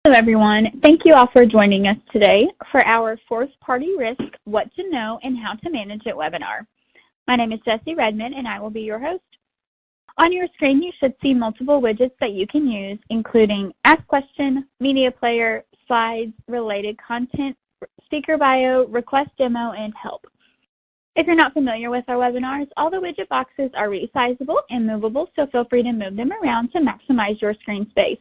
Hello, everyone. Thank you all for joining us today for our Fourth Party Risk, What to Know and How to Manage It webinar. My name is Jessie Redmond, and I will be your host. On your screen, you should see multiple widgets that you can use, including Ask Question, Media Player, Slides, Related Content, Speaker Bio, Request Demo, and Help. If you're not familiar with our webinars, all the widget boxes are resizable and movable, so feel free to move them around to maximize your screen space.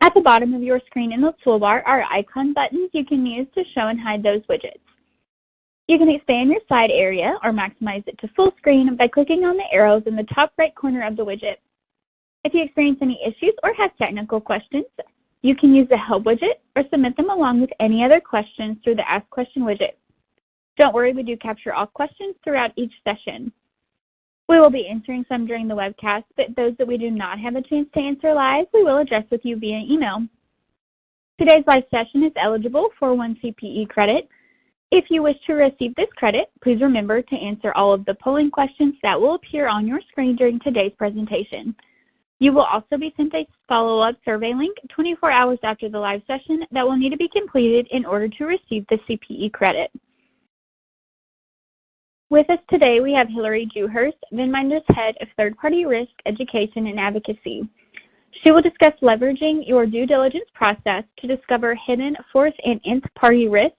At the bottom of your screen in the toolbar are icon buttons you can use to show and hide those widgets. You can expand your side area or maximize it to full screen by clicking on the arrows in the top right corner of the widget. If you experience any issues or have technical questions, you can use the Help widget or submit them along with any other questions through the Ask Question widget. Don't worry, we do capture all questions throughout each session. We will be answering some during the webcast, but those that we do not have a chance to answer live, we will address with you via email. Today's live session is eligible for 1 CPE credit. If you wish to receive this credit, please remember to answer all of the polling questions that will appear on your screen during today's presentation. You will also be sent a follow-up survey link 24 hours after the live session that will need to be completed in order to receive the CPE credit. With us today, we have Hillary Dewhurst, VinMinder's Head of Third-Party Risk, Education, and Advocacy. She will discuss leveraging your due diligence process to discover hidden fourth and nth-party risk,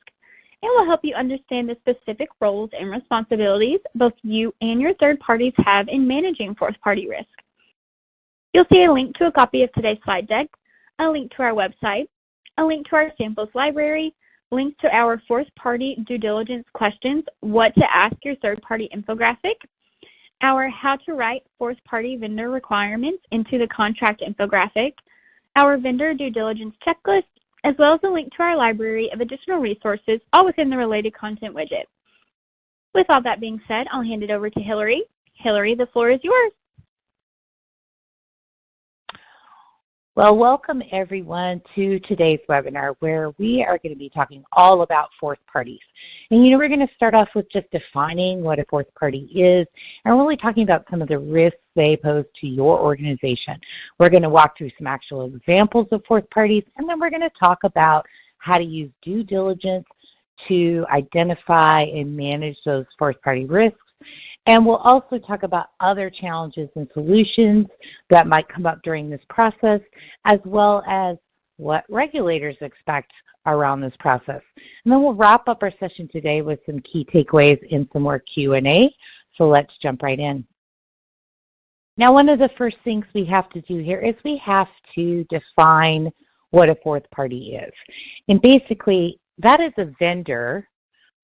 and will help you understand the specific roles and responsibilities both you and your third parties have in managing fourth-party risk. You'll see a link to a copy of today's slide deck, a link to our website, a link to our samples library, links to our fourth-party due diligence questions, what to ask your third-party infographic, our how to write fourth-party vendor requirements into the contract infographic, our vendor due diligence checklist, as well as a link to our library of additional resources, all within the related content widget. With all that being said, I'll hand it over to Hillary. Hillary, the floor is yours. Well, welcome everyone to today's webinar where we are going to be talking all about fourth parties. And we're going to start off with just defining what a fourth party is and really talking about some of the risks they pose to your organization. We're going to walk through some actual examples of fourth parties, and then we're going to talk about how to use due diligence to identify and manage those fourth party risks. And we'll also talk about other challenges and solutions that might come up during this process, as well as what regulators expect around this process. And then we'll wrap up our session today with some key takeaways and some more Q&A. So let's jump right in. Now, one of the first things we have to do here is we have to define what a fourth party is. And basically, that is a vendor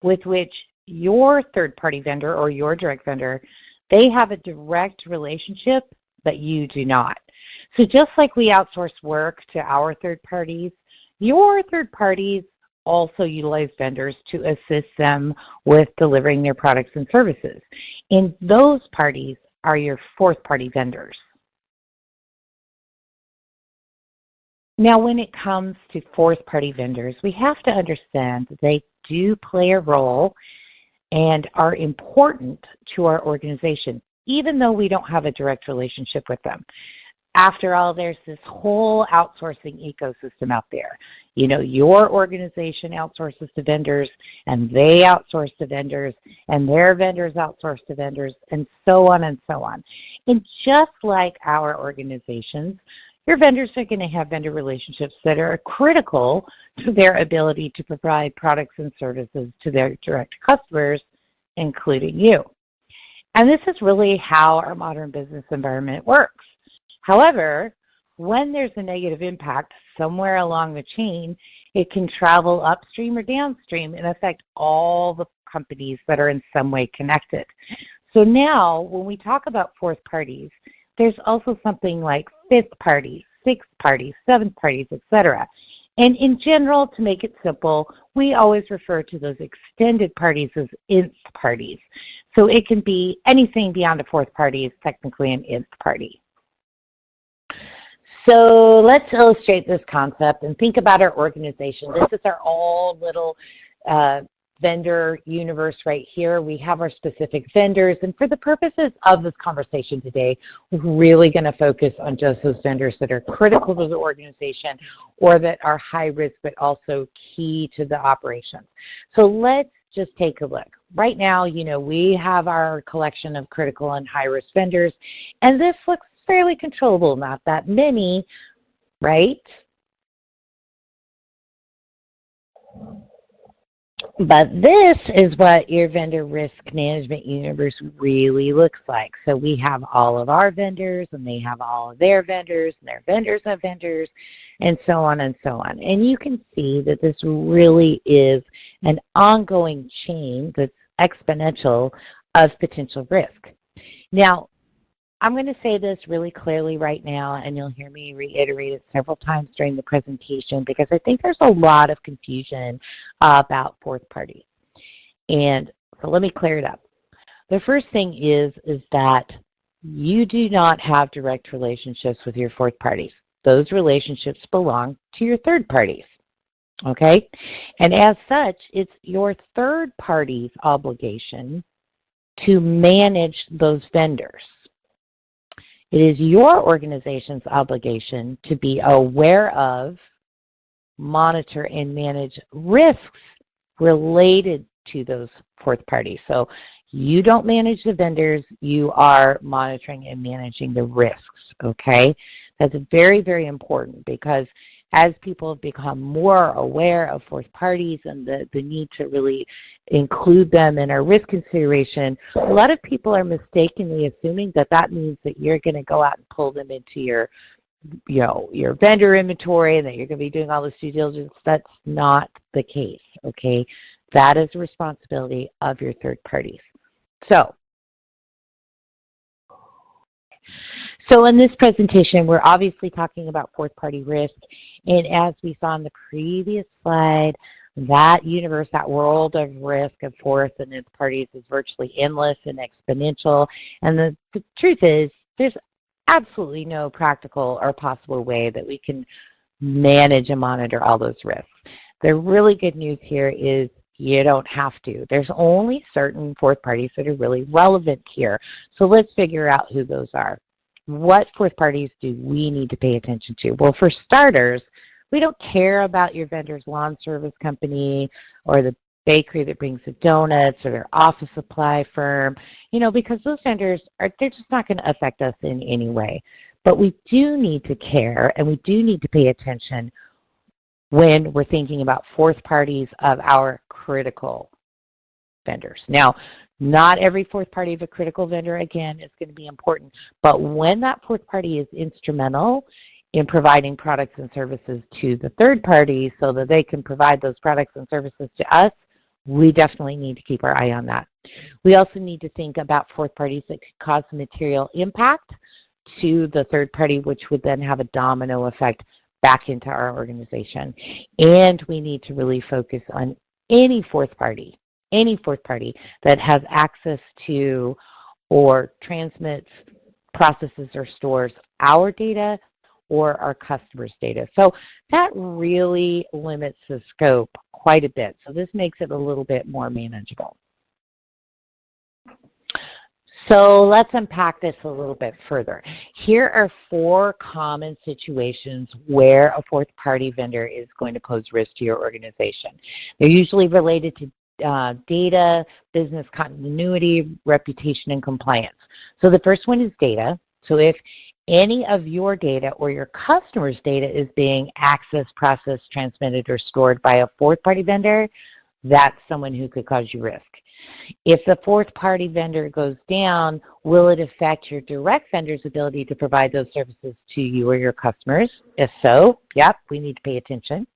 with which your third-party vendor or your direct vendor, they have a direct relationship, but you do not. So just like we outsource work to our third parties, your third parties also utilize vendors to assist them with delivering their products and services. And those parties are your fourth-party vendors. Now, when it comes to fourth-party vendors, we have to understand that they do play a role and are important to our organization, even though we don't have a direct relationship with them. After all, there's this whole outsourcing ecosystem out there. Your organization outsources to vendors, and they outsource to vendors, and their vendors outsource to vendors, and so on and so on. And just like our organizations, your vendors are going to have vendor relationships that are critical to their ability to provide products and services to their direct customers, including you. And this is really how our modern business environment works. However, when there's a negative impact somewhere along the chain, it can travel upstream or downstream and affect all the companies that are in some way connected. So now, when we talk about fourth parties, there's also something like fifth parties, sixth parties, seventh parties, etc. And in general, to make it simple, we always refer to those extended parties as nth parties. So it can be anything beyond a fourth party is technically an nth party. So let's illustrate this concept and think about our organization. This is our own little vendor universe right here. We have our specific vendors, and for the purposes of this conversation today, we're really going to focus on just those vendors that are critical to the organization or that are high risk but also key to the operations. So let's just take a look. Right now, we have our collection of critical and high risk vendors, and this looks fairly controllable, not that many, right? But this is what your vendor risk management universe really looks like. So we have all of our vendors, and they have all of their vendors, and their vendors have vendors, and so on and so on. And you can see that this really is an ongoing chain that's exponential of potential risk. Now, I'm going to say this really clearly right now, and you'll hear me reiterate it several times during the presentation because I think there's a lot of confusion about fourth parties. And so let me clear it up. The first thing is that you do not have direct relationships with your fourth parties. Those relationships belong to your third parties. Okay? And as such, it's your third party's obligation to manage those vendors. It is your organization's obligation to be aware of, monitor, and manage risks related to those fourth parties. So you don't manage the vendors, you are monitoring and managing the risks, okay? That's very, very important because as people have become more aware of fourth parties and the need to really include them in our risk consideration, a lot of people are mistakenly assuming that that means that you're going to go out and pull them into your vendor inventory and that you're going to be doing all this due diligence. That's not the case, okay? That is the responsibility of your third parties. So in this presentation, we're obviously talking about fourth party risk. And as we saw in the previous slide, that universe, that world of risk of fourth and its parties is virtually endless and exponential. And the truth is, there's absolutely no practical or possible way that we can manage and monitor all those risks. The really good news here is you don't have to. There's only certain fourth parties that are really relevant here. So let's figure out who those are. What fourth parties do we need to pay attention to? Well, for starters, we don't care about your vendor's lawn service company or the bakery that brings the donuts or their office supply firm, because those vendors they're just not going to affect us in any way. But we do need to care and we do need to pay attention when we're thinking about fourth parties of our critical vendors. Now, not every fourth party of a critical vendor, again, is going to be important. But when that fourth party is instrumental in providing products and services to the third party so that they can provide those products and services to us, we definitely need to keep our eye on that. We also need to think about fourth parties that could cause a material impact to the third party, which would then have a domino effect back into our organization. And we need to really focus on any fourth party that has access to or transmits, processes, or stores our data or our customers' data. So that really limits the scope quite a bit. So this makes it a little bit more manageable. So let's unpack this a little bit further. Here are 4 common situations where a fourth party vendor is going to pose risk to your organization. They're usually related to data, business continuity, reputation, and compliance. So the first one is data. So if any of your data or your customer's data is being accessed, processed, transmitted, or stored by a fourth party vendor, that's someone who could cause you risk. If the fourth party vendor goes down, will it affect your direct vendor's ability to provide those services to you or your customers? If so, yep, we need to pay attention.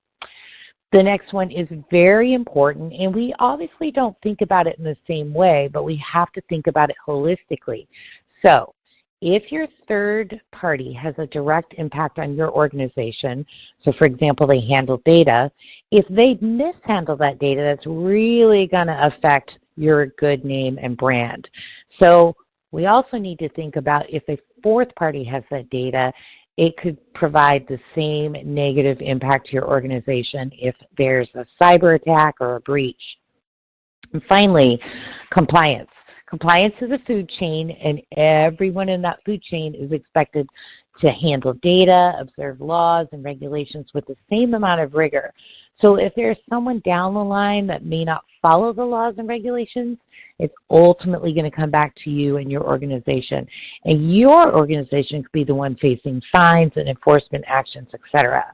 The next one is very important, and we obviously don't think about it in the same way, but we have to think about it holistically. So if your third party has a direct impact on your organization, so for example, they handle data, if they mishandle that data, that's really going to affect your good name and brand. So we also need to think about if a fourth party has that data, it could provide the same negative impact to your organization if there's a cyber attack or a breach. And finally, compliance. Compliance is a food chain, and everyone in that food chain is expected to handle data, observe laws and regulations with the same amount of rigor. So if there's someone down the line that may not follow the laws and regulations, it's ultimately going to come back to you and your organization. And your organization could be the one facing fines and enforcement actions, etc.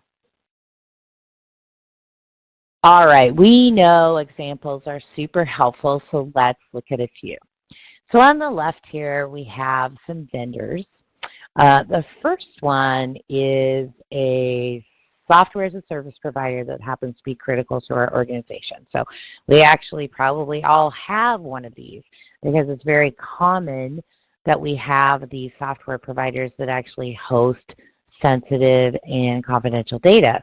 All right, we know examples are super helpful, so let's look at a few. So on the left here, we have some vendors. The first one is a software as a service provider that happens to be critical to our organization. So we actually probably all have one of these because it's very common that we have these software providers that actually host sensitive and confidential data.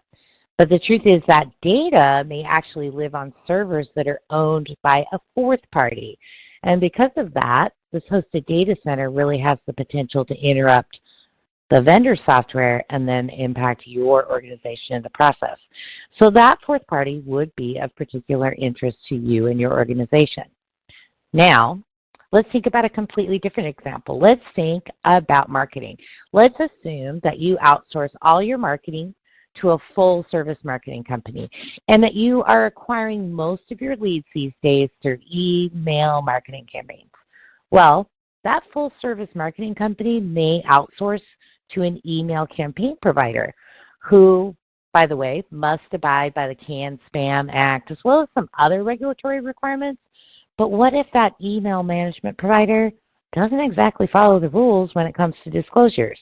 But the truth is that data may actually live on servers that are owned by a fourth party. And because of that, this hosted data center really has the potential to interrupt the vendor software and then impact your organization in the process. So that fourth party would be of particular interest to you and your organization. Now, let's think about a completely different example. Let's think about marketing. Let's assume that you outsource all your marketing to a full service marketing company and that you are acquiring most of your leads these days through email marketing campaigns. Well, that full service marketing company may outsource to an email campaign provider who, by the way, must abide by the CAN-SPAM Act as well as some other regulatory requirements. But what if that email management provider doesn't exactly follow the rules when it comes to disclosures?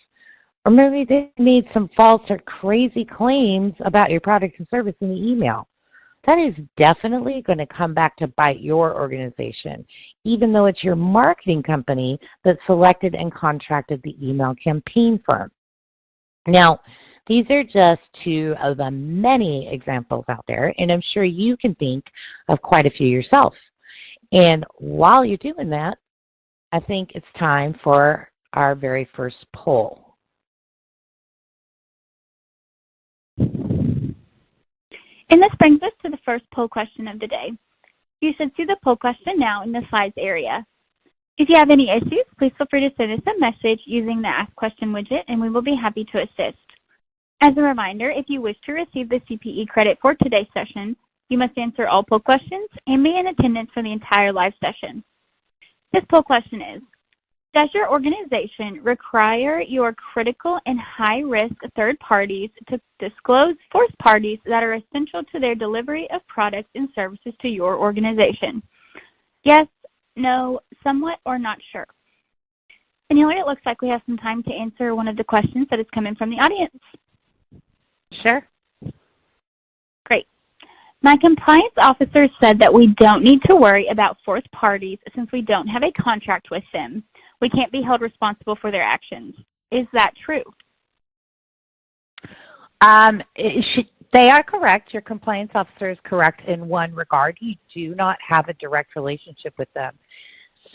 Or maybe they made some false or crazy claims about your product and service in the email. That is definitely going to come back to bite your organization, even though it's your marketing company that selected and contracted the email campaign firm. Now, these are just two of the many examples out there, and I'm sure you can think of quite a few yourself. And while you're doing that, I think it's time for our very first poll. And this brings us to the first poll question of the day. You should see the poll question now in the slides area. If you have any issues, please feel free to send us a message using the Ask Question widget, and we will be happy to assist. As a reminder, if you wish to receive the CPE credit for today's session, you must answer all poll questions and be in attendance for the entire live session. This poll question is, does your organization require your critical and high-risk third parties to disclose fourth parties that are essential to their delivery of products and services to your organization? Yes, no, somewhat, or not sure. And Hillary, it looks like we have some time to answer one of the questions that has come in from the audience. Sure. Great. My compliance officer said that we don't need to worry about fourth parties since we don't have a contract with them. We can't be held responsible for their actions. Is that true? They are correct. Your compliance officer is correct in one regard. You do not have a direct relationship with them.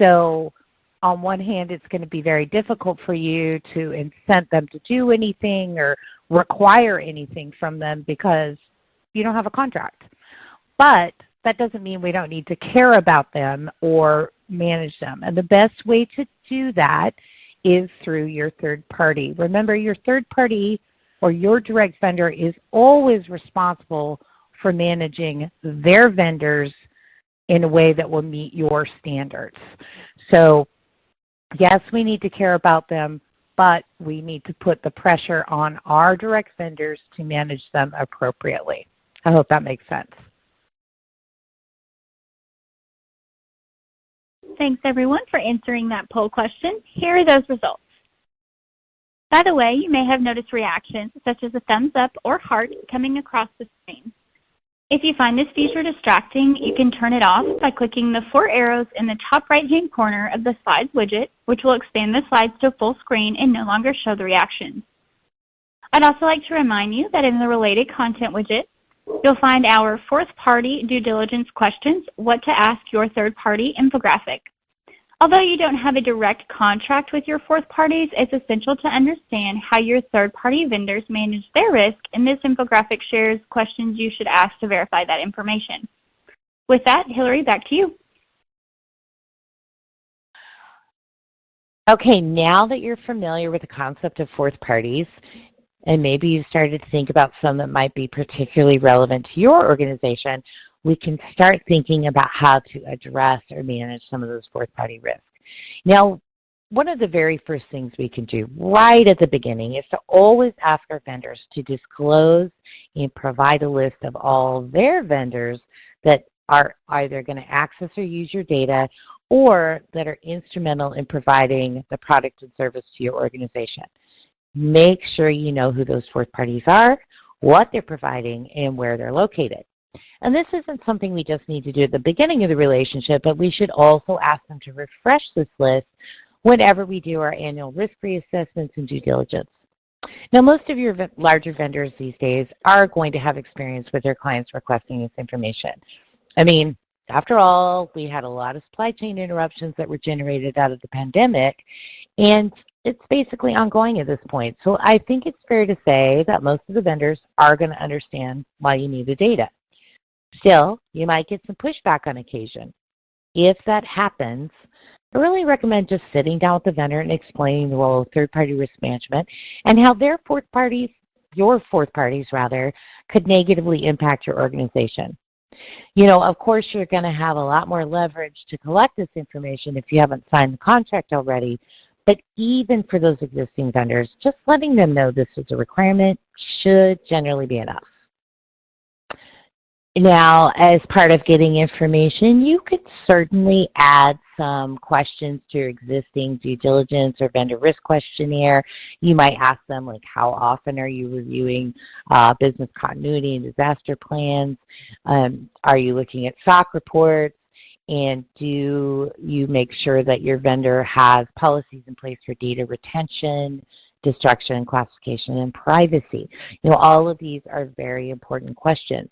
So on one hand, it's going to be very difficult for you to incent them to do anything or require anything from them because you don't have a contract. But that doesn't mean we don't need to care about them or manage them. And the best way to do that is through your third party. Remember, your third party or your direct vendor is always responsible for managing their vendors in a way that will meet your standards. So yes, we need to care about them, but we need to put the pressure on our direct vendors to manage them appropriately. I hope that makes sense. Thanks, everyone, for answering that poll question. Here are those results. By the way, you may have noticed reactions such as a thumbs up or heart coming across the screen. If you find this feature distracting, you can turn it off by clicking the 4 arrows in the top right-hand corner of the Slides widget, which will expand the slides to full screen and no longer show the reactions. I'd also like to remind you that in the Related Content widget, you'll find our fourth-party due diligence questions, what to ask your third-party infographic. Although you don't have a direct contract with your fourth parties, it's essential to understand how your third-party vendors manage their risk, and this infographic shares questions you should ask to verify that information. With that, Hillary, back to you. Okay, now that you're familiar with the concept of fourth parties, and maybe you've started to think about some that might be particularly relevant to your organization, we can start thinking about how to address or manage some of those fourth party risks. Now, one of the very first things we can do right at the beginning is to always ask our vendors to disclose and provide a list of all their vendors that are either going to access or use your data or that are instrumental in providing the product and service to your organization. Make sure you know who those fourth parties are, what they're providing, and where they're located. And this isn't something we just need to do at the beginning of the relationship, but we should also ask them to refresh this list whenever we do our annual risk reassessments and due diligence. Now, most of your larger vendors these days are going to have experience with their clients requesting this information. I mean, after all, we had a lot of supply chain interruptions that were generated out of the pandemic, and it's basically ongoing at this point. So I think it's fair to say that most of the vendors are going to understand why you need the data. Still, you might get some pushback on occasion. If that happens, I really recommend just sitting down with the vendor and explaining the role of third-party risk management and how their fourth parties, your fourth parties rather, could negatively impact your organization. You know, of course, you're going to have a lot more leverage to collect this information if you haven't signed the contract already, but even for those existing vendors, just letting them know this is a requirement should generally be enough. Now, as part of getting information, you could certainly add some questions to your existing due diligence or vendor risk questionnaire. You might ask them, like, how often are you reviewing business continuity and disaster plans? Are you looking at SOC reports? And do you make sure that your vendor has policies in place for data retention, destruction, classification, and privacy? You know, all of these are very important questions.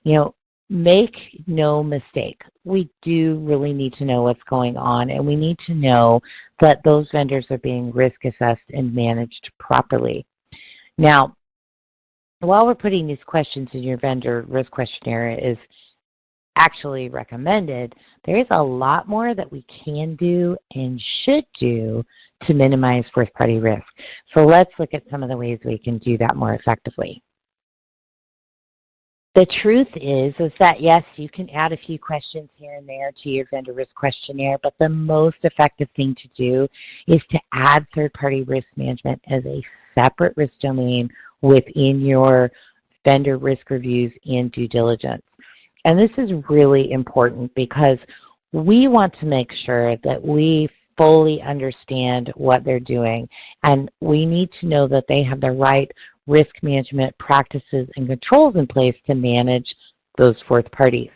You know, make no mistake. We do really need to know what's going on, and we need to know that those vendors are being risk assessed and managed properly. Now, while we're putting these questions in your vendor risk questionnaire is actually recommended, there is a lot more that we can do and should do to minimize fourth-party risk. So let's look at some of the ways we can do that more effectively. The truth is that, yes, you can add a few questions here and there to your vendor risk questionnaire, but the most effective thing to do is to add third-party risk management as a separate risk domain within your vendor risk reviews and due diligence. And this is really important because we want to make sure that we fully understand what they're doing, and we need to know that they have the right risk management practices and controls in place to manage those fourth parties.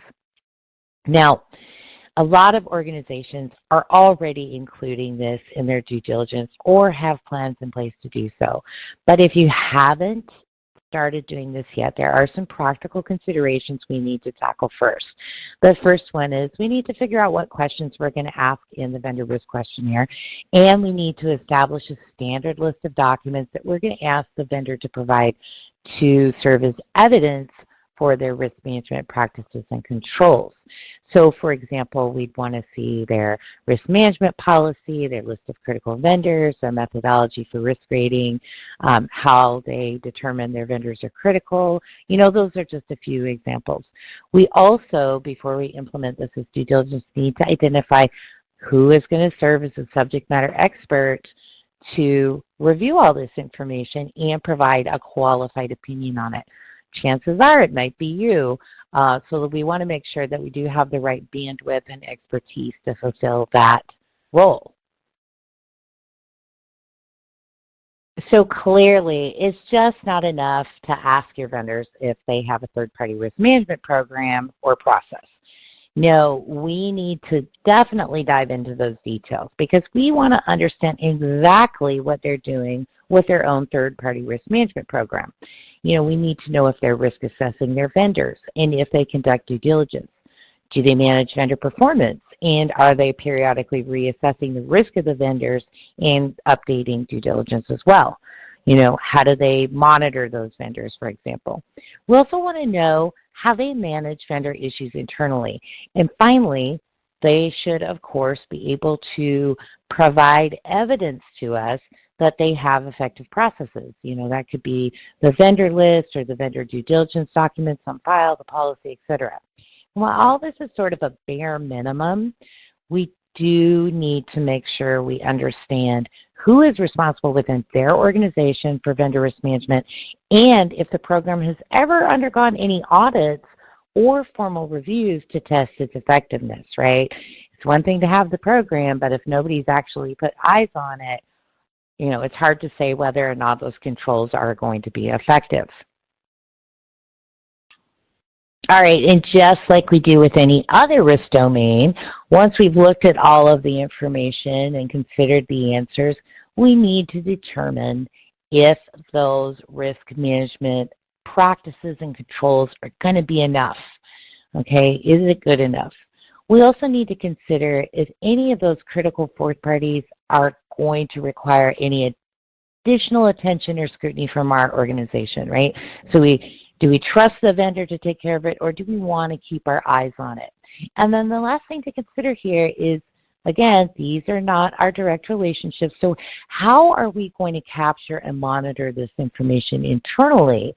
Now, a lot of organizations are already including this in their due diligence or have plans in place to do so. But if you haven't started doing this yet, there are some practical considerations we need to tackle first. The first one is we need to figure out what questions we're going to ask in the vendor risk questionnaire, and we need to establish a standard list of documents that we're going to ask the vendor to provide to serve as evidence for their risk management practices and controls. So, for example, we'd want to see their risk management policy, their list of critical vendors, their methodology for risk rating, how they determine their vendors are critical. You know, those are just a few examples. We also, before we implement this as due diligence, need to identify who is going to serve as a subject matter expert to review all this information and provide a qualified opinion on it. Chances are it might be you, so that we want to make sure that we do have the right bandwidth and expertise to fulfill that role. So clearly, it's just not enough to ask your vendors if they have a third-party risk management program or process. No, we need to definitely dive into those details because we want to understand exactly what they're doing with their own third-party risk management program. You know, we need to know if they're risk assessing their vendors and if they conduct due diligence. Do they manage vendor performance? And are they periodically reassessing the risk of the vendors and updating due diligence as well? You know, how do they monitor those vendors, for example? We also want to know how they manage vendor issues internally. And finally, they should, of course, be able to provide evidence to us that they have effective processes. That could be the vendor list or the vendor due diligence documents on file, the policy, etc. While all this is sort of a bare minimum, we do need to make sure we understand who is responsible within their organization for vendor risk management, and if the program has ever undergone any audits or formal reviews to test its effectiveness, right? It's one thing to have the program, but if nobody's actually put eyes on it, it's hard to say whether or not those controls are going to be effective. All right, and just like we do with any other risk domain, once we've looked at all of the information and considered the answers, we need to determine if those risk management practices and controls are going to be enough. Okay, is it good enough? We also need to consider if any of those critical fourth parties are going to require any additional attention or scrutiny from our organization, right? So do we trust the vendor to take care of it, or do we want to keep our eyes on it? And then the last thing to consider here is, again, these are not our direct relationships, so how are we going to capture and monitor this information internally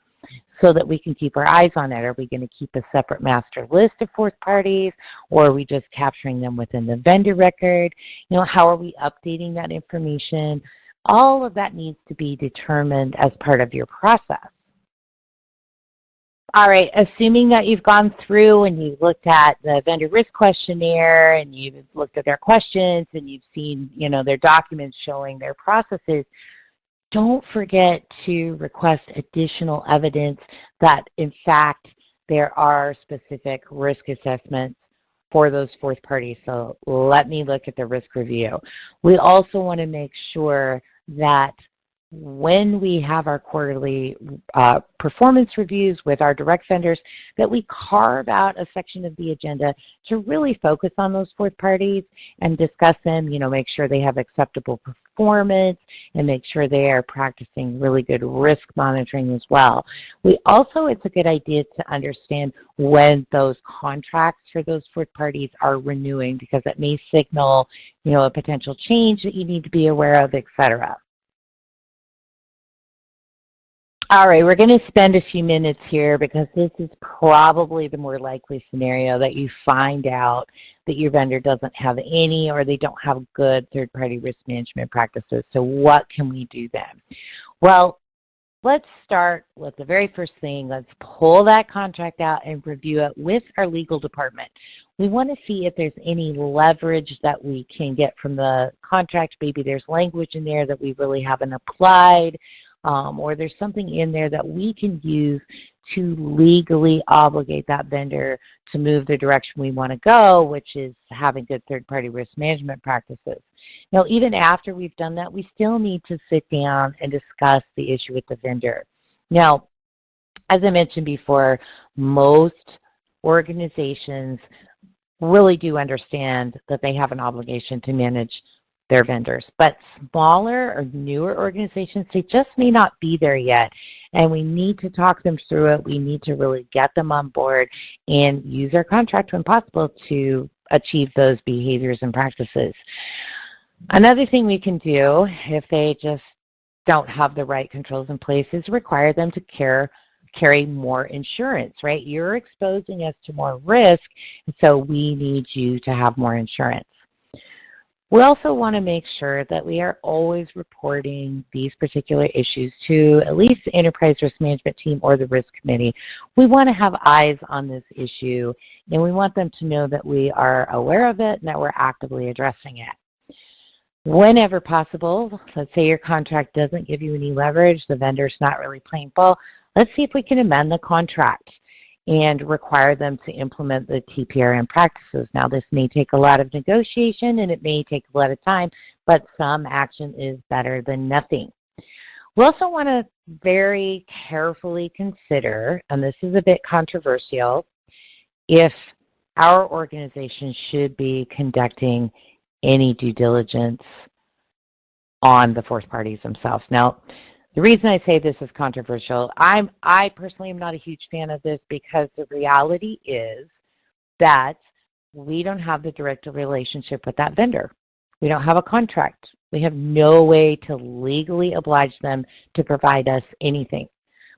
so that we can keep our eyes on it? Are we going to keep a separate master list of fourth parties, or are we just capturing them within the vendor record? How are we updating that information? All of that needs to be determined as part of your process. All right, assuming that you've gone through and you've looked at the vendor risk questionnaire and you've looked at their questions and you've seen, their documents showing their processes, don't forget to request additional evidence that, in fact, there are specific risk assessments for those fourth parties. So let me look at the risk review. We also want to make sure that when we have our quarterly performance reviews with our direct vendors, that we carve out a section of the agenda to really focus on those fourth parties and discuss them, make sure they have acceptable performance and make sure they are practicing really good risk monitoring as well. It's a good idea to understand when those contracts for those fourth parties are renewing, because it may signal, a potential change that you need to be aware of, etc. All right, we're going to spend a few minutes here because this is probably the more likely scenario that you find out that your vendor doesn't have any, or they don't have good third-party risk management practices. So what can we do then? Well, let's start with the very first thing. Let's pull that contract out and review it with our legal department. We want to see if there's any leverage that we can get from the contract. Maybe there's language in there that we really haven't applied, or there's something in there that we can use to legally obligate that vendor to move the direction we want to go, which is having good third-party risk management practices. Now, even after we've done that, we still need to sit down and discuss the issue with the vendor. Now, as I mentioned before, most organizations really do understand that they have an obligation to manage their vendors. But smaller or newer organizations, they just may not be there yet. And we need to talk them through it. We need to really get them on board and use our contract when possible to achieve those behaviors and practices. Another thing we can do if they just don't have the right controls in place is require them to carry more insurance, right? You're exposing us to more risk, and so we need you to have more insurance. We also want to make sure that we are always reporting these particular issues to at least the enterprise risk management team or the risk committee. We want to have eyes on this issue, and we want them to know that we are aware of it and that we're actively addressing it. Whenever possible, let's say your contract doesn't give you any leverage, the vendor's not really playing ball, let's see if we can amend the contract and require them to implement the TPRM practices. Now, this may take a lot of negotiation and it may take a lot of time, but some action is better than nothing. We also want to very carefully consider, and this is a bit controversial, if our organization should be conducting any due diligence on the fourth parties themselves. Now, The reason I say this is controversial, I personally am not a huge fan of this because the reality is that we don't have the direct relationship with that vendor. We don't have a contract. We have no way to legally oblige them to provide us anything.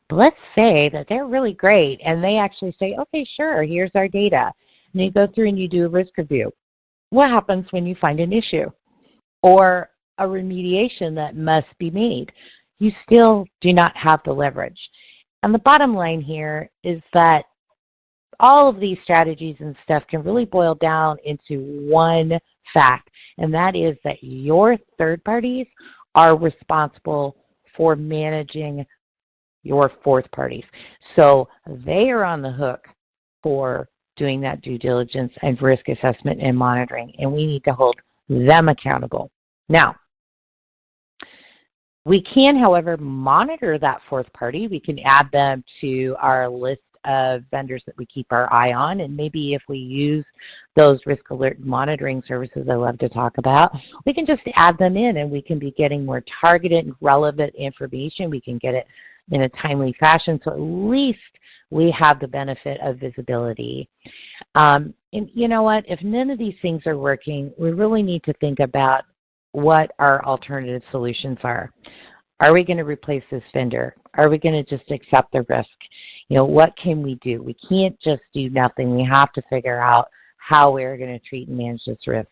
But let's say that they're really great and they actually say, okay, sure, here's our data. And you go through and you do a risk review. What happens when you find an issue or a remediation that must be made? You still do not have the leverage. And the bottom line here is that all of these strategies and stuff can really boil down into one fact, and that is that your third parties are responsible for managing your fourth parties. So they are on the hook for doing that due diligence and risk assessment and monitoring, and we need to hold them accountable. Now, we can, however, monitor that fourth party. We can add them to our list of vendors that we keep our eye on, and maybe if we use those risk alert monitoring services I love to talk about, we can just add them in and we can be getting more targeted and relevant information. We can get it in a timely fashion, so at least we have the benefit of visibility. And you know what? If none of these things are working, we really need to think about what our alternative solutions are. Are we going to replace this vendor? Are we going to just accept the risk? You know, what can we do? We can't just do nothing. We have to figure out how we're going to treat and manage this risk.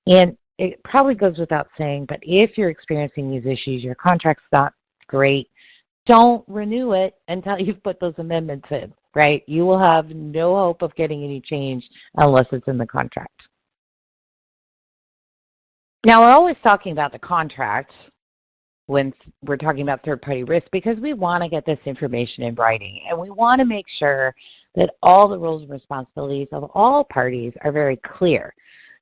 And it probably goes without saying, but if you're experiencing these issues, your contract's not great, don't renew it until you've put those amendments in, right? You will have no hope of getting any change unless it's in the contract. Now, we're always talking about the contract when we're talking about third-party risk because we want to get this information in writing, and we want to make sure that all the roles and responsibilities of all parties are very clear.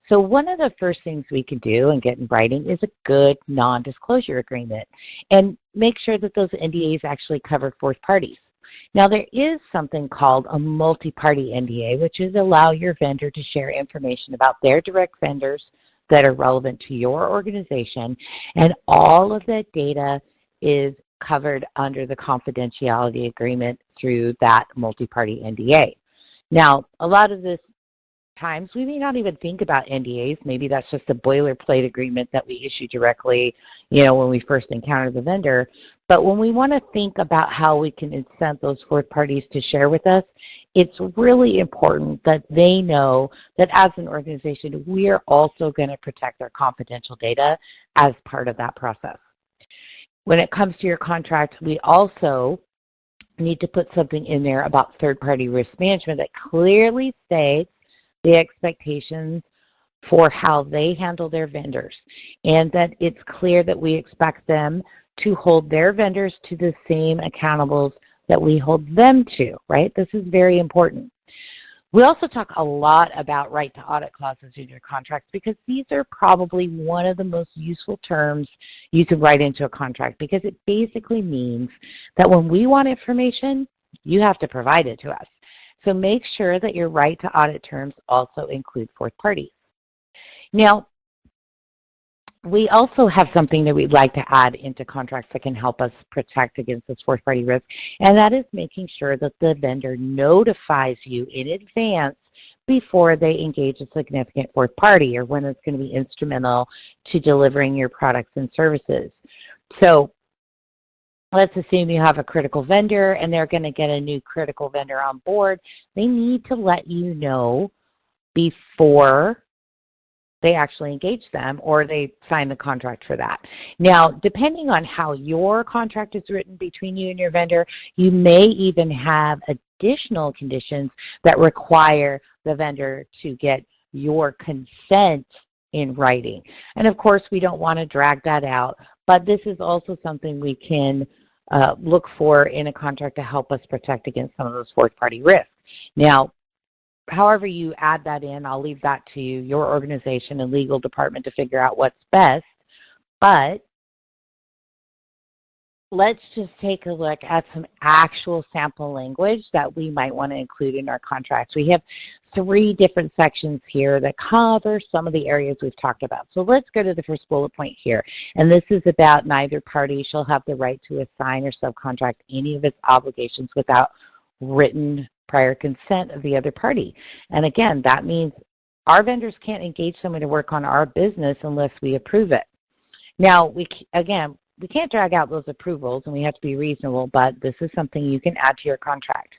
So one of the first things we can do and get in writing is a good non-disclosure agreement and make sure that those NDAs actually cover fourth parties. Now, there is something called a multi-party NDA, which is allow your vendor to share information about their direct vendors that are relevant to your organization, and all of that data is covered under the confidentiality agreement through that multi-party NDA. Now, a lot of this times we may not even think about NDAs. Maybe that's just a boilerplate agreement that we issue directly, you know, when we first encounter the vendor. But when we want to think about how we can incent those fourth parties to share with us, it's really important that they know that as an organization, we are also going to protect their confidential data as part of that process. When it comes to your contract, we also need to put something in there about third-party risk management that clearly states the expectations for how they handle their vendors, and that it's clear that we expect them to hold their vendors to the same accountables that we hold them to, right? This is very important. We also talk a lot about right to audit clauses in your contracts because these are probably one of the most useful terms you can write into a contract because it basically means that when we want information, you have to provide it to us. So make sure that your right to audit terms also include fourth parties. Now, we also have something that we'd like to add into contracts that can help us protect against this fourth party risk, and that is making sure that the vendor notifies you in advance before they engage a significant fourth party or when it's going to be instrumental to delivering your products and services. So let's assume you have a critical vendor and they're going to get a new critical vendor on board. They need to let you know before they actually engage them or they sign the contract for that. Now, depending on how your contract is written between you and your vendor, you may even have additional conditions that require the vendor to get your consent in writing. And of course, we don't want to drag that out, but this is also something we can look for in a contract to help us protect against some of those fourth party risks. Now, however you add that in, I'll leave that to you, your organization and legal department to figure out what's best. But let's just take a look at some actual sample language that we might want to include in our contracts. We have 3 different sections here that cover some of the areas we've talked about. So let's go to the first bullet point here. And this is about neither party shall have the right to assign or subcontract any of its obligations without written prior consent of the other party. And again, that means our vendors can't engage someone to work on our business unless we approve it. Now, we can't drag out those approvals, and we have to be reasonable, but this is something you can add to your contract.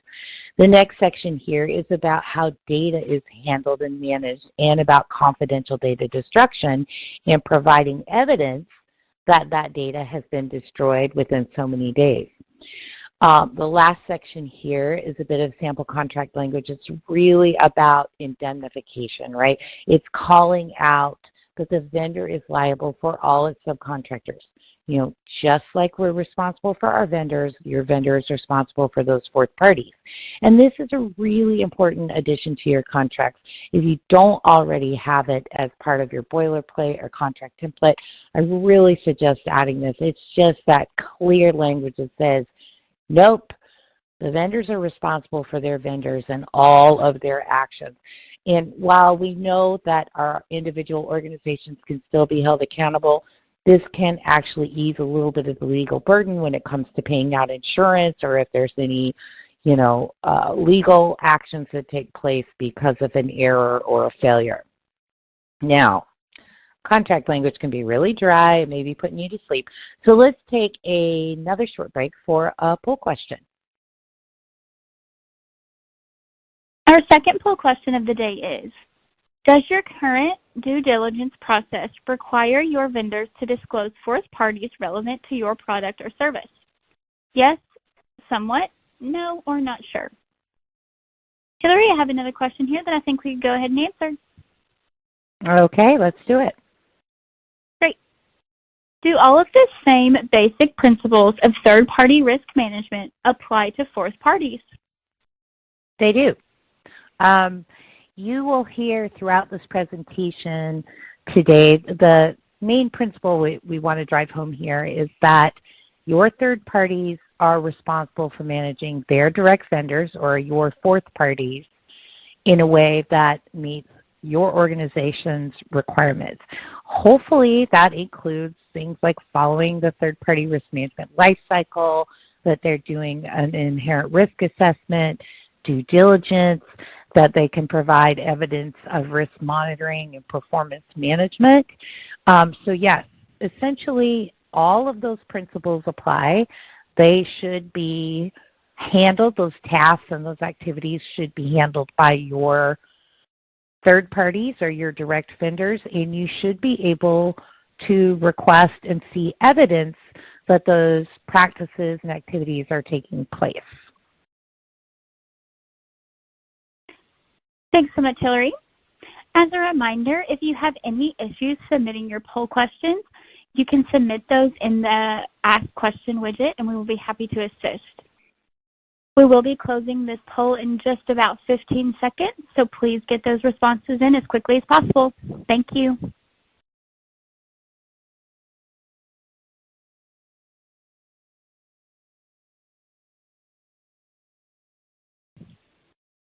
The next section here is about how data is handled and managed and about confidential data destruction and providing evidence that that data has been destroyed within so many days. The last section here is a bit of sample contract language. It's really about indemnification, right? It's calling out that the vendor is liable for all its subcontractors. You know, just like we're responsible for our vendors, your vendor is responsible for those 4th parties. And this is a really important addition to your contracts. If you don't already have it as part of your boilerplate or contract template, I really suggest adding this. It's just that clear language that says, nope, the vendors are responsible for their vendors and all of their actions. And while we know that our individual organizations can still be held accountable, this can actually ease a little bit of the legal burden when it comes to paying out insurance or if there's any, legal actions that take place because of an error or a failure. Now, contract language can be really dry, maybe putting you to sleep. So let's take another short break for a poll question. Our second poll question of the day is, does your current due diligence process require your vendors to disclose 4th parties relevant to your product or service? Yes, somewhat, no, or not sure. Hillary, I have another question here that I think we can go ahead and answer. Okay, let's do it. Great. Do all of the same basic principles of third-party risk management apply to 4th parties? They do. You will hear throughout this presentation today, the main principle we want to drive home here is that your 3rd parties are responsible for managing their direct vendors or your 4th parties in a way that meets your organization's requirements. Hopefully that includes things like following the 3rd-party risk management life cycle, that they're doing an inherent risk assessment, due diligence, that they can provide evidence of risk monitoring and performance management. So yes, essentially all of those principles apply. They should be handled, those tasks and those activities should be handled by your 3rd parties or your direct vendors, and you should be able to request and see evidence that those practices and activities are taking place. Thanks so much, Hillary. As a reminder, if you have any issues submitting your poll questions, you can submit those in the Ask Question widget, and we will be happy to assist. We will be closing this poll in just about 15 seconds, so please get those responses in as quickly as possible. Thank you.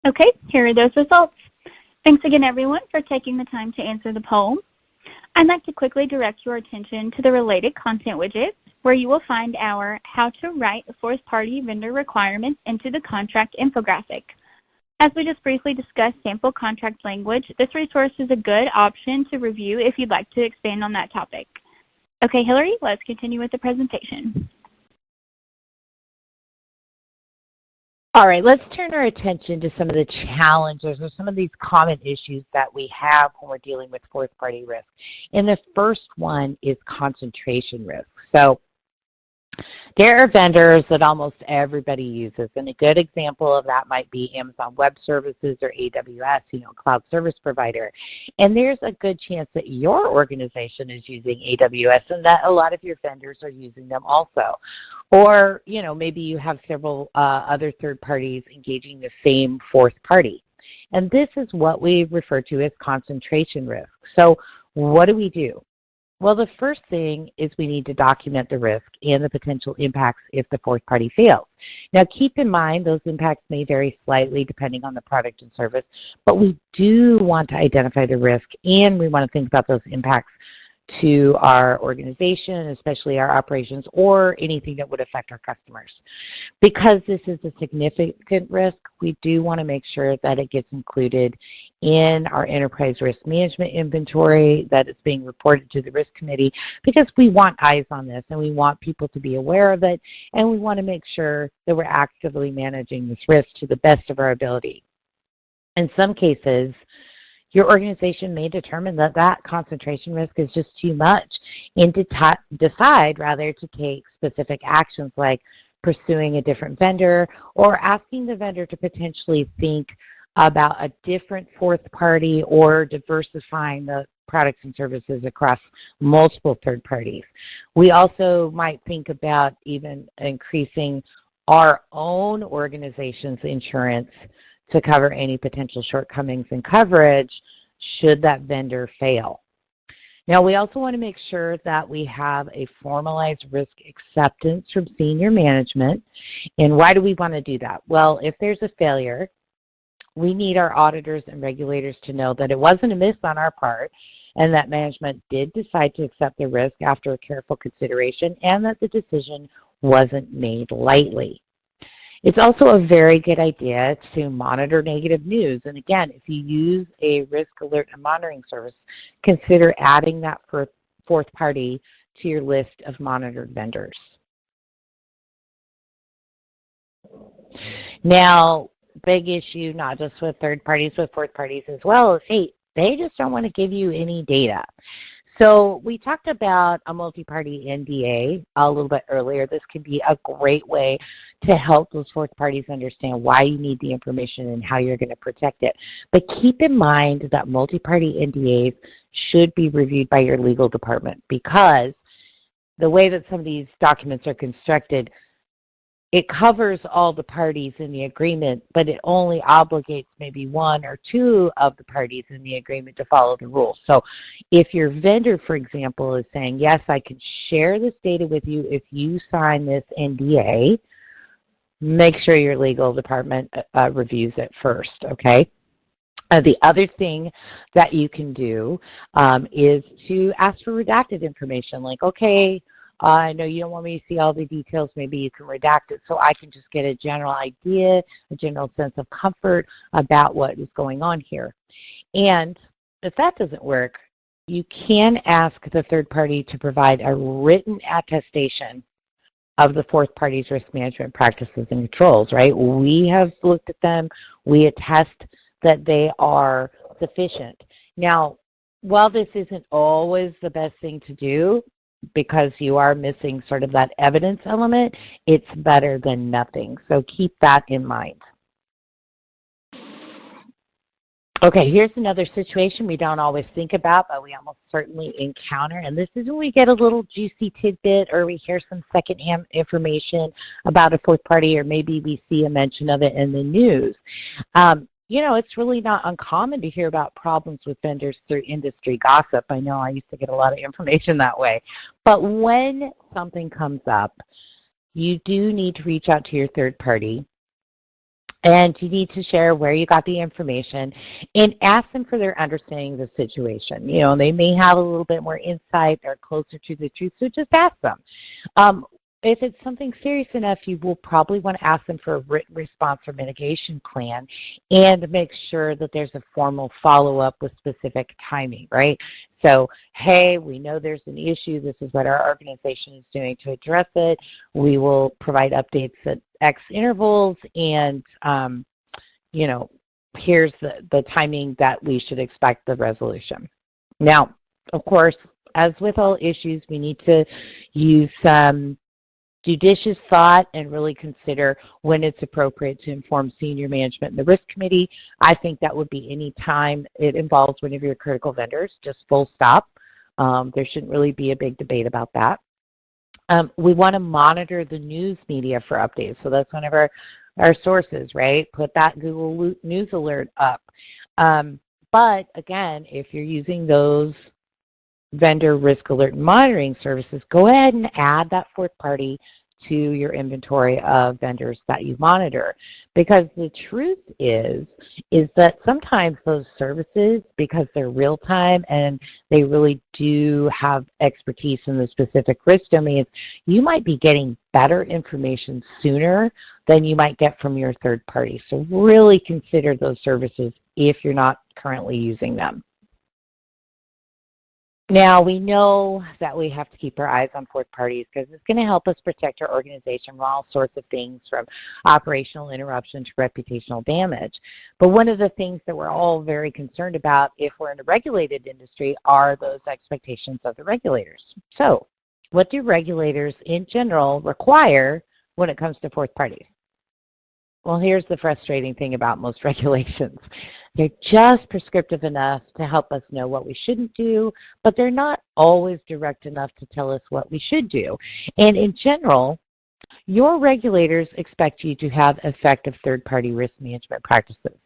Okay, here are those results. Thanks again, everyone, for taking the time to answer the poll. I'd like to quickly direct your attention to the related content widget, where you will find our How to Write 4th-Party Vendor Requirements into the Contract infographic. As we just briefly discussed sample contract language, this resource is a good option to review if you'd like to expand on that topic. Okay, Hillary, let's continue with the presentation. All right, let's turn our attention to some of the challenges or some of these common issues that we have when we're dealing with 4th-party risk. And the first one is concentration risk. So there are vendors that almost everybody uses, and a good example of that might be Amazon Web Services or AWS, cloud service provider. And there's a good chance that your organization is using AWS and that a lot of your vendors are using them also. Or, maybe you have several other 3rd parties engaging the same 4th party. And this is what we refer to as concentration risk. So what do we do? Well, the first thing is we need to document the risk and the potential impacts if the fourth party fails. Now, keep in mind those impacts may vary slightly depending on the product and service, but we do want to identify the risk and we want to think about those impacts to our organization, especially our operations, or anything that would affect our customers. Because this is a significant risk, we do want to make sure that it gets included in our enterprise risk management inventory, that it's being reported to the risk committee, because we want eyes on this and we want people to be aware of it, and we want to make sure that we're actively managing this risk to the best of our ability. In some cases, your organization may determine that that concentration risk is just too much and decide rather to take specific actions like pursuing a different vendor or asking the vendor to potentially think about a different fourth party or diversifying the products and services across multiple third parties. We also might think about even increasing our own organization's insurance to cover any potential shortcomings in coverage should that vendor fail. Now, we also want to make sure that we have a formalized risk acceptance from senior management. And why do we want to do that? Well, if there's a failure, we need our auditors and regulators to know that it wasn't a miss on our part and that management did decide to accept the risk after a careful consideration and that the decision wasn't made lightly. It's also a very good idea to monitor negative news. And again, if you use a risk alert and monitoring service, consider adding that fourth party to your list of monitored vendors. Now, big issue, not just with third parties, but fourth parties as well, is, hey, they just don't want to give you any data. So we talked about a multi-party NDA a little bit earlier. This can be a great way to help those fourth parties understand why you need the information and how you're going to protect it. But keep in mind that multi-party NDAs should be reviewed by your legal department, because the way that some of these documents are constructed, it covers all the parties in the agreement, but it only obligates maybe one or two of the parties in the agreement to follow the rules. So if your vendor, for example, is saying, yes, I can share this data with you if you sign this NDA, make sure your legal department reviews it first, okay? The other thing that you can do is to ask for redacted information, like, okay, I know you don't want me to see all the details. Maybe you can redact it so I can just get a general idea, a general sense of comfort about what is going on here. And if that doesn't work, you can ask the third party to provide a written attestation of the fourth party's risk management practices and controls, right? We have looked at them. We attest that they are sufficient. Now, while this isn't always the best thing to do, because you are missing sort of that evidence element, it's better than nothing. So keep that in mind. Okay, here's another situation we don't always think about, but we almost certainly encounter. And this is when we get a little juicy tidbit or we hear some secondhand information about a fourth party, or maybe we see a mention of it in the news. You know, it's really not uncommon to hear about problems with vendors through industry gossip. I know I used to get a lot of information that way. But when something comes up, you do need to reach out to your third party, and you need to share where you got the information and ask them for their understanding of the situation. You know, they may have a little bit more insight, they're closer to the truth, so just ask them. If it's something serious enough, you will probably want to ask them for a written response or mitigation plan and make sure that there's a formal follow-up with specific timing, right? So, hey, we know there's an issue. This is what our organization is doing to address it. We will provide updates at X intervals, and, you know, here's the timing that we should expect the resolution. Now, of course, as with all issues, we need to use some judicious thought and really consider when it's appropriate to inform senior management and the risk committee. I think that would be any time it involves one of your critical vendors, just full stop. There shouldn't really be a big debate about that. We want to monitor the news media for updates. So that's one of our sources, right? Put that Google News alert up. But again, if you're using those vendor risk alert and monitoring services, go ahead and add that fourth party to your inventory of vendors that you monitor. Because the truth is that sometimes those services, because they're real time and they really do have expertise in the specific risk domains, you might be getting better information sooner than you might get from your third party. So really consider those services if you're not currently using them. Now, we know that we have to keep our eyes on fourth parties because it's going to help us protect our organization from all sorts of things, from operational interruption to reputational damage. But one of the things that we're all very concerned about if we're in a regulated industry are those expectations of the regulators. So what do regulators in general require when it comes to fourth parties? Well, here's the frustrating thing about most regulations. They're just prescriptive enough to help us know what we shouldn't do, but they're not always direct enough to tell us what we should do. And in general, your regulators expect you to have effective third-party risk management practices,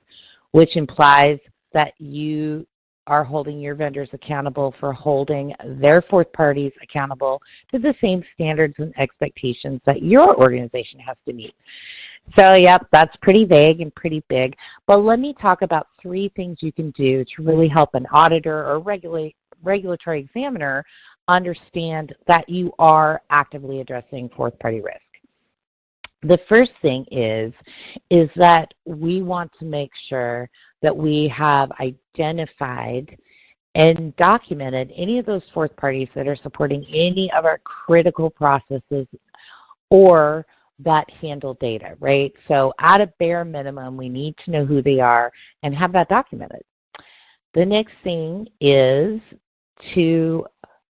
which implies that you are holding your vendors accountable for holding their fourth parties accountable to the same standards and expectations that your organization has to meet. So, yep, that's pretty vague and pretty big. But let me talk about 3 things you can do to really help an auditor or regulatory examiner understand that you are actively addressing fourth-party risk. The first thing is that we want to make sure that we have identified and documented any of those fourth parties that are supporting any of our critical processes or that handle data, right? So at a bare minimum, we need to know who they are and have that documented. The next thing is to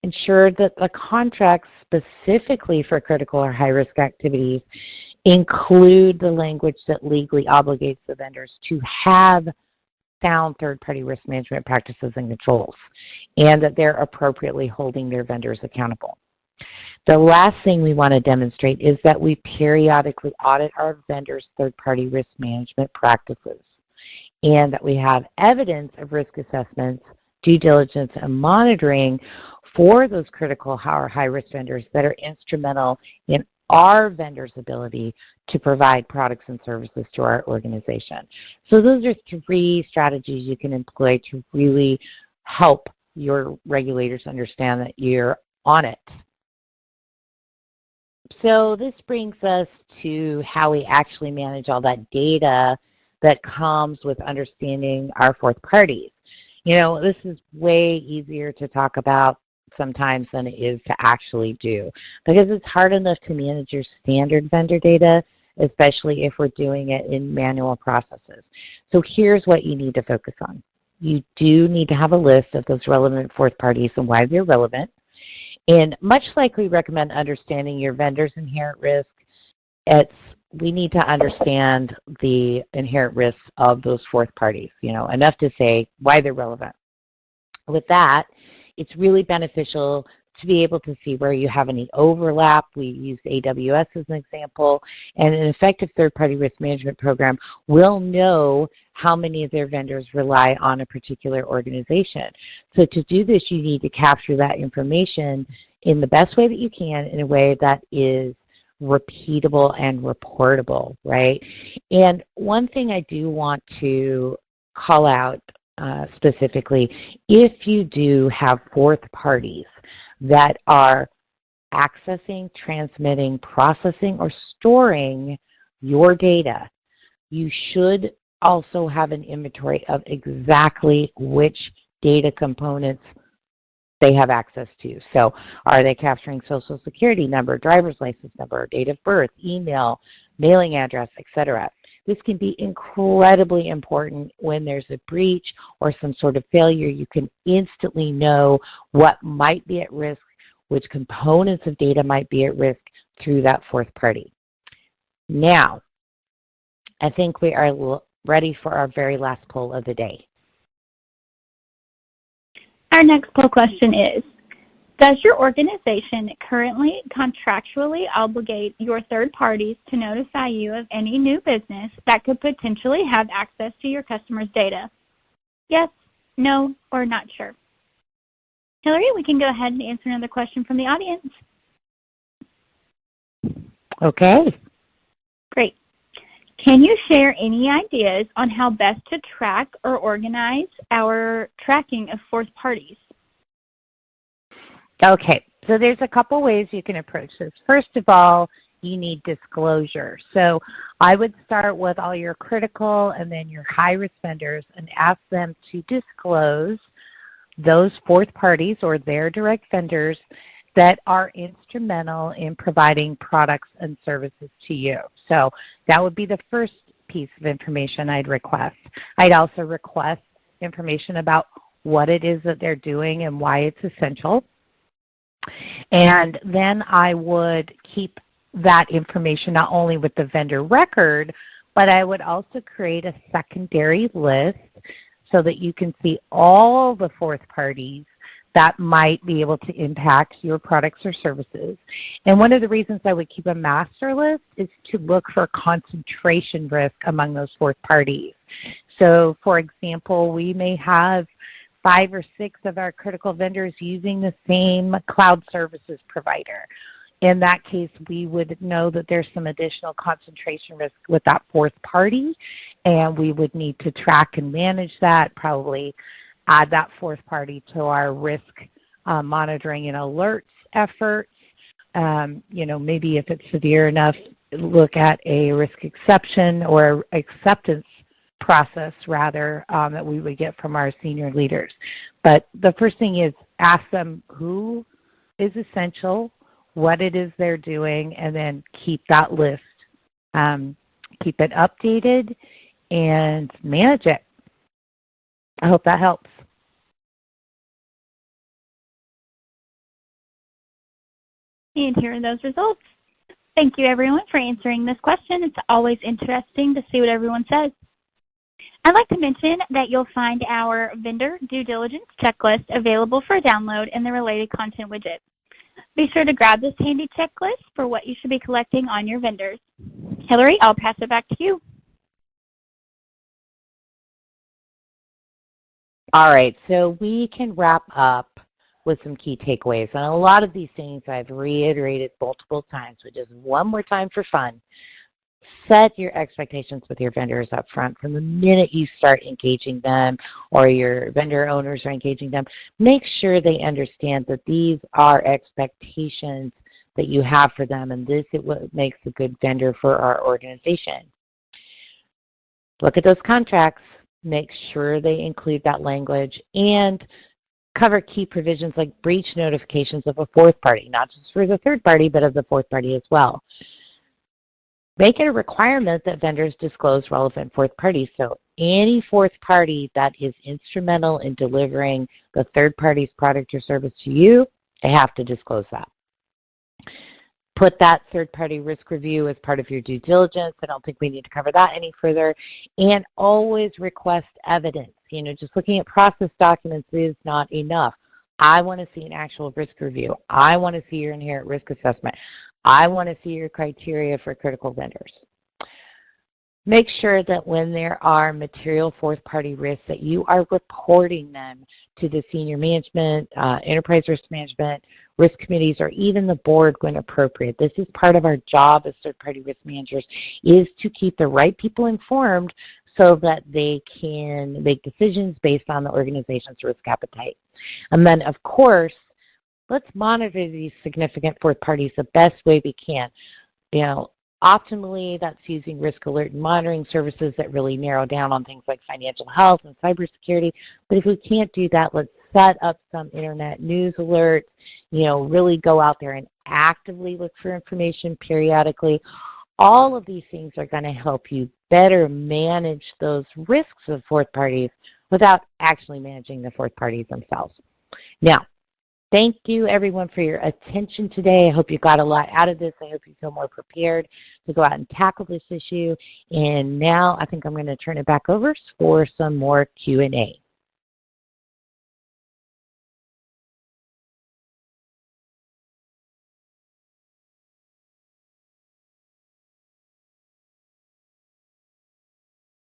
ensure that the contracts specifically for critical or high-risk activities include the language that legally obligates the vendors to have sound third-party risk management practices and controls, and that they're appropriately holding their vendors accountable. The last thing we want to demonstrate is that we periodically audit our vendors' third-party risk management practices, and that we have evidence of risk assessments, due diligence, and monitoring for those critical or high-risk vendors that are instrumental in our vendors' ability to provide products and services to our organization. So those are 3 strategies you can employ to really help your regulators understand that you're on it. So this brings us to how we actually manage all that data that comes with understanding our fourth parties. You know, this is way easier to talk about sometimes than it is to actually do, because it's hard enough to manage your standard vendor data, especially if we're doing it in manual processes. So here's what you need to focus on. You do need to have a list of those relevant fourth parties and why they're relevant. And much like we recommend understanding your vendor's inherent risk, we need to understand the inherent risks of those fourth parties, you know, enough to say why they're relevant. With that, it's really beneficial to be able to see where you have any overlap. We used AWS as an example, and an effective third-party risk management program will know how many of their vendors rely on a particular organization. So to do this, you need to capture that information in the best way that you can, in a way that is repeatable and reportable, right? And one thing I do want to call out specifically, if you do have fourth parties that are accessing, transmitting, processing, or storing your data, you should also have an inventory of exactly which data components they have access to. So are they capturing social security number, driver's license number, date of birth, email, mailing address, etc. This can be incredibly important when there's a breach or some sort of failure. You can instantly know what might be at risk, which components of data might be at risk through that fourth party. Now, I think we are ready for our very last poll of the day. Our next poll question is, does your organization currently contractually obligate your third parties to notify you of any new business that could potentially have access to your customers' data? Yes, no, or not sure. Hillary, we can go ahead and answer another question from the audience. Okay. Great. Can you share any ideas on how best to track or organize our tracking of fourth parties? Okay, so there's a couple ways you can approach this. First of all, you need disclosure. So I would start with all your critical and then your high-risk vendors and ask them to disclose those fourth parties or their direct vendors that are instrumental in providing products and services to you. So that would be the first piece of information I'd request. I'd also request information about what it is that they're doing and why it's essential. And then I would keep that information not only with the vendor record, but I would also create a secondary list so that you can see all the fourth parties that might be able to impact your products or services. And one of the reasons I would keep a master list is to look for concentration risk among those fourth parties. So, for example, we may have 5 or 6 of our critical vendors using the same cloud services provider. In that case, we would know that there's some additional concentration risk with that fourth party, and we would need to track and manage that, probably add that fourth party to our risk monitoring and alerts efforts. Maybe if it's severe enough, look at a risk exception or acceptance process rather that we would get from our senior leaders. But the first thing is ask them who is essential, what it is they're doing, and then keep that list. Keep it updated and manage it. I hope that helps. And here are those results. Thank you, everyone, for answering this question. It's always interesting to see what everyone says. I'd like to mention that you'll find our vendor due diligence checklist available for download in the related content widget. Be sure to grab this handy checklist for what you should be collecting on your vendors. Hillary, I'll pass it back to you. All right, so we can wrap up with some key takeaways. And a lot of these things I've reiterated multiple times, but just one more time for fun. Set your expectations with your vendors up front from the minute you start engaging them or your vendor owners are engaging them. Make sure they understand that these are expectations that you have for them, and this is what makes a good vendor for our organization. Look at those contracts. Make sure they include that language and cover key provisions like breach notifications of a fourth party, not just for the third party, but of the fourth party as well. Make it a requirement that vendors disclose relevant fourth parties. So any fourth party that is instrumental in delivering the third party's product or service to you, they have to disclose that. Put that third-party risk review as part of your due diligence. I don't think we need to cover that any further. And always request evidence. Just looking at process documents is not enough. I want to see an actual risk review. I want to see your inherent risk assessment. I want to see your criteria for critical vendors. Make sure that when there are material fourth-party risks that you are reporting them to the senior management, enterprise risk management, risk committees, or even the board when appropriate. This is part of our job as third-party risk managers, is to keep the right people informed so that they can make decisions based on the organization's risk appetite. And then, of course, let's monitor these significant fourth parties the best way we can. Optimally, that's using risk alert and monitoring services that really narrow down on things like financial health and cybersecurity. But if we can't do that, let's set up some internet news alerts, really go out there and actively look for information periodically. All of these things are going to help you better manage those risks of fourth parties without actually managing the fourth parties themselves. Now, thank you, everyone, for your attention today. I hope you got a lot out of this. I hope you feel more prepared to go out and tackle this issue. And now I think I'm going to turn it back over for some more Q&A.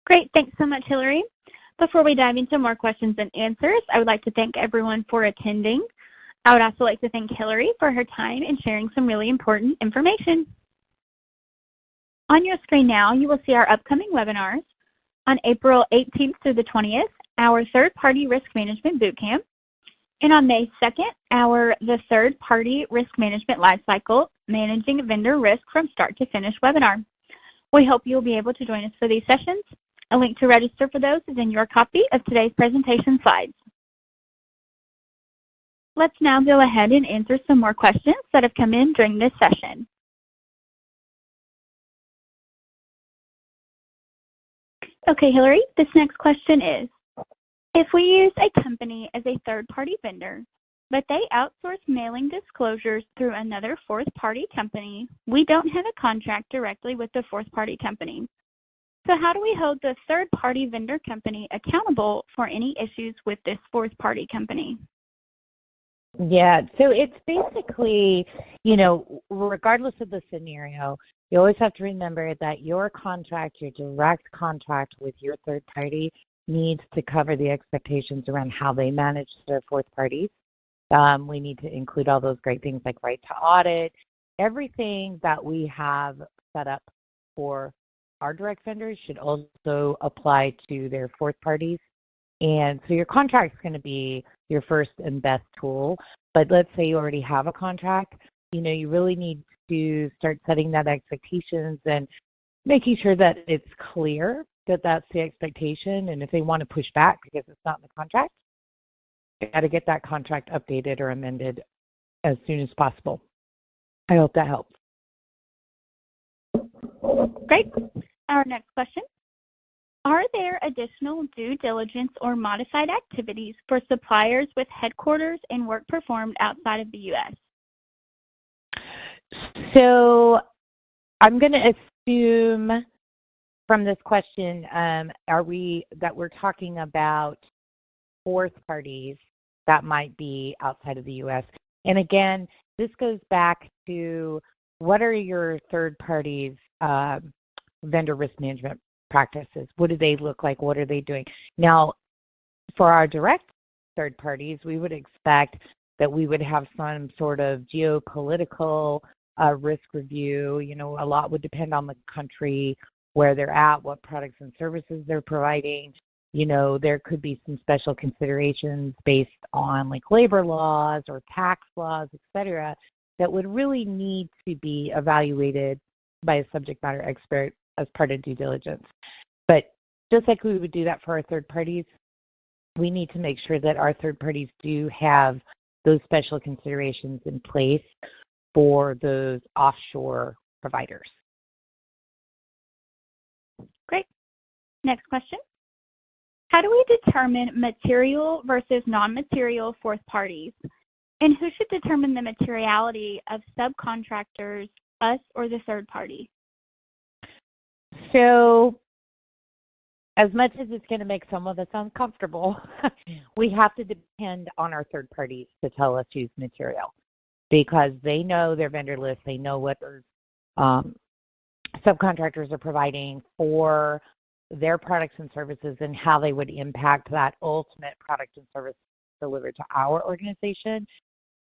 Great. Thanks so much, Hillary. Before we dive into more questions and answers, I would like to thank everyone for attending. I would also like to thank Hillary for her time and sharing some really important information. On your screen now, you will see our upcoming webinars. On April 18th through the 20th, our third-party risk management bootcamp. And on May 2nd, the third-party risk management lifecycle, managing vendor risk from start to finish webinar. We hope you'll be able to join us for these sessions. A link to register for those is in your copy of today's presentation slides. Let's now go ahead and answer some more questions that have come in during this session. Okay, Hillary, this next question is, if we use a company as a third-party vendor, but they outsource mailing disclosures through another fourth-party company, we don't have a contract directly with the fourth-party company. So how do we hold the third-party vendor company accountable for any issues with this fourth-party company? Yeah, so it's basically, regardless of the scenario, you always have to remember that your contract, your direct contract with your third party needs to cover the expectations around how they manage their fourth parties. We need to include all those great things like right to audit, everything that we have set up for our direct vendors should also apply to their fourth parties. And so your contract is going to be your first and best tool. But let's say you already have a contract, you really need to start setting that expectations and making sure that it's clear that that's the expectation. And if they want to push back because it's not in the contract, you got to get that contract updated or amended as soon as possible. I hope that helps. Great. Our next question. Are there additional due diligence or modified activities for suppliers with headquarters and work performed outside of the U.S.? So I'm going to assume from this question, we're talking about fourth parties that might be outside of the U.S. And again, this goes back to what are your third parties' vendor risk management practices? What do they look like? What are they doing? Now, for our direct third parties, we would expect that we would have some sort of geopolitical risk review. A lot would depend on the country, where they're at, what products and services they're providing. There could be some special considerations based on like labor laws or tax laws, et cetera, that would really need to be evaluated by a subject matter expert as part of due diligence. But just like we would do that for our third parties, we need to make sure that our third parties do have those special considerations in place for those offshore providers. Great. Next question. How do we determine material versus non-material fourth parties? And who should determine the materiality of subcontractors, us or the third party? So as much as it's going to make some of us uncomfortable, we have to depend on our third parties to tell us who's material, because they know their vendor list, they know what their subcontractors are providing for their products and services and how they would impact that ultimate product and service delivered to our organization.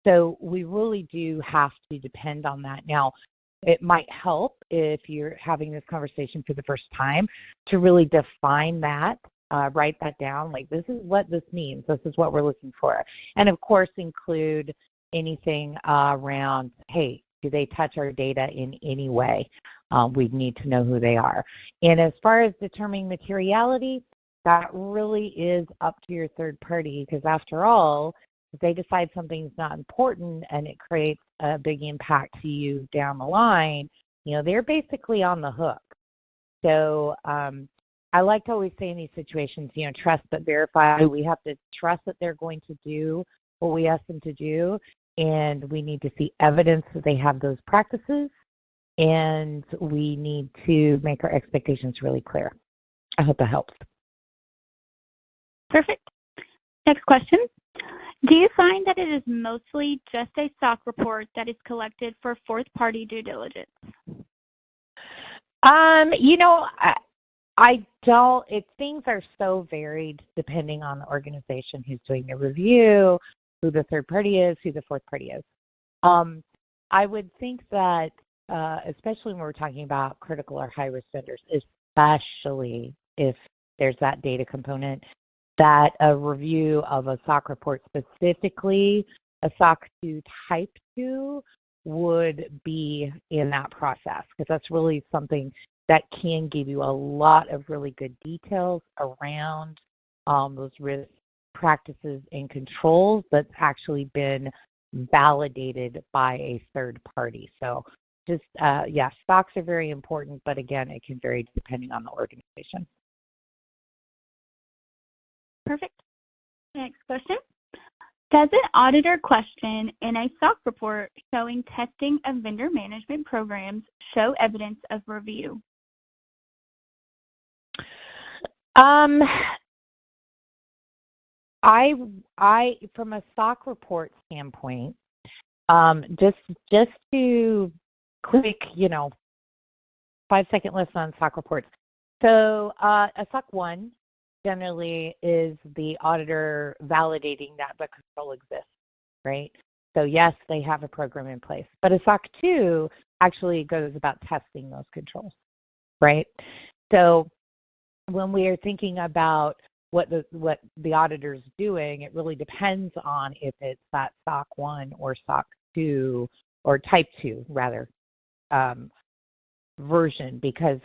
So we really do have to depend on that. Now, it might help if you're having this conversation for the first time to really define that, write that down, like this is what this means, this is what we're looking for. And of course, include anything around, hey, do they touch our data in any way? We need to know who they are. And as far as determining materiality, that really is up to your third party, because after all, if they decide something's not important and it creates a big impact to you down the line, they're basically on the hook. So I like to always say in these situations, trust but verify. We have to trust that they're going to do what we ask them to do, and we need to see evidence that they have those practices, and we need to make our expectations really clear. I hope that helps. Perfect. Next question. Do you find that it is mostly just a SOC report that is collected for fourth-party due diligence? I don't. Things are so varied depending on the organization who's doing the review, who the third party is, who the fourth party is. I would think that, especially when we're talking about critical or high-risk vendors, especially if there's that data component, that a review of a SOC report, specifically a SOC 2 Type 2, would be in that process, because that's really something that can give you a lot of really good details around those risk practices and controls that's actually been validated by a third party. So just, yeah, stocks are very important, but again, it can vary depending on the organization. Perfect. Next question. Does an auditor question in a SOC report showing testing of vendor management programs show evidence of review? From a SOC report standpoint, just to quick, 5-second list on SOC reports. So a SOC 1 generally is the auditor validating that the control exists, right? So yes, they have a program in place, but a SOC 2 actually goes about testing those controls, right? So when we are thinking about what the auditor's doing, it really depends on if it's that SOC 1 or SOC 2 or Type 2 rather version, because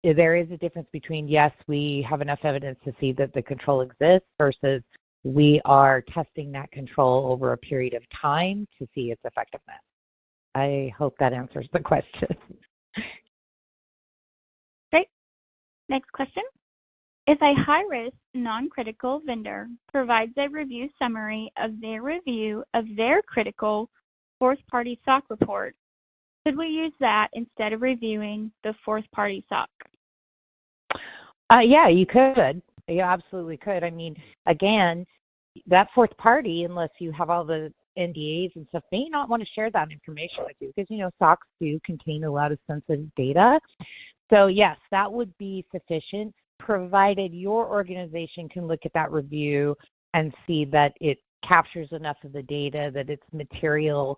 there is a difference between, yes, we have enough evidence to see that the control exists versus we are testing that control over a period of time to see its effectiveness. I hope that answers the question. Great. Next question. If a high-risk, non-critical vendor provides a review summary of their review of their critical fourth-party SOC report, should we use that instead of reviewing the fourth-party SOC? Yeah, you could. You absolutely could. I mean, again, that fourth party, unless you have all the NDAs and stuff, may not want to share that information with you because, SOCs do contain a lot of sensitive data. So, yes, that would be sufficient, provided your organization can look at that review and see that it captures enough of the data, that it's material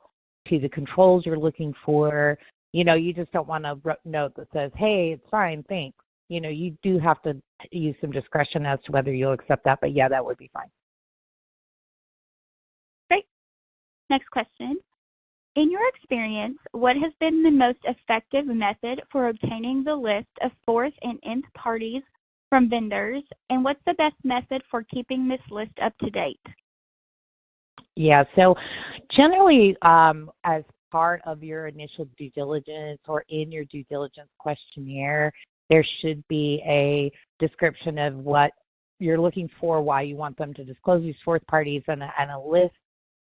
to the controls you're looking for. You just don't want a note that says, hey, it's fine, thanks. You do have to use some discretion as to whether you'll accept that, but yeah, that would be fine. Great. Next question. In your experience, what has been the most effective method for obtaining the list of fourth and nth parties from vendors, and what's the best method for keeping this list up to date? Yeah, so generally, as part of your initial due diligence or in your due diligence questionnaire, there should be a description of what you're looking for, why you want them to disclose these fourth parties, and a list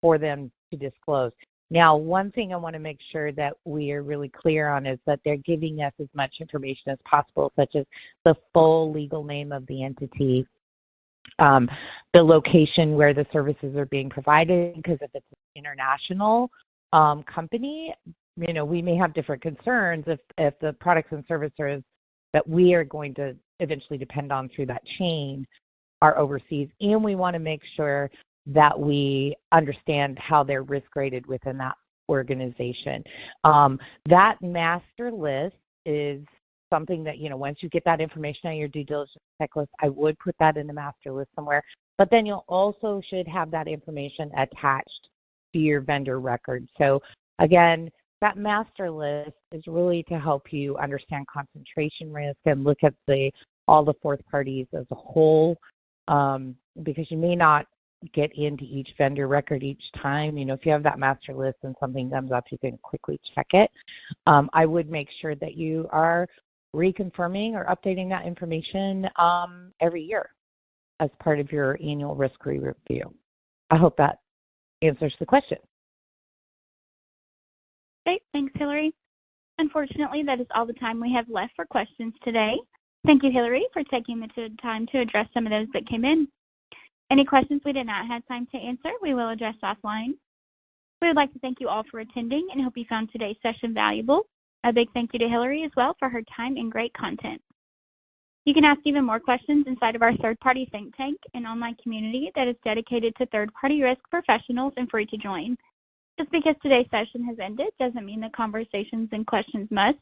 for them to disclose. Now, one thing I want to make sure that we are really clear on is that they're giving us as much information as possible, such as the full legal name of the entity, the location where the services are being provided, because if it's an international company, we may have different concerns if the products and services that we are going to eventually depend on through that chain are overseas, and we want to make sure that we understand how they're risk rated within that organization. That master list is something that, once you get that information on your due diligence checklist, I would put that in the master list somewhere, but then you'll also should have that information attached to your vendor record. So again, that master list is really to help you understand concentration risk and look at all the fourth parties as a whole, because you may not get into each vendor record each time. If you have that master list and something comes up, you can quickly check it. I would make sure that you are reconfirming or updating that information every year as part of your annual risk review. I hope that answers the question. Great. Thanks, Hillary. Unfortunately, that is all the time we have left for questions today. Thank you, Hillary, for taking the time to address some of those that came in. Any questions we did not have time to answer, we will address offline. We would like to thank you all for attending and hope you found today's session valuable. A big thank you to Hillary as well for her time and great content. You can ask even more questions inside of our third-party think tank, an online community that is dedicated to third-party risk professionals and free to join. Just because today's session has ended doesn't mean the conversations and questions must.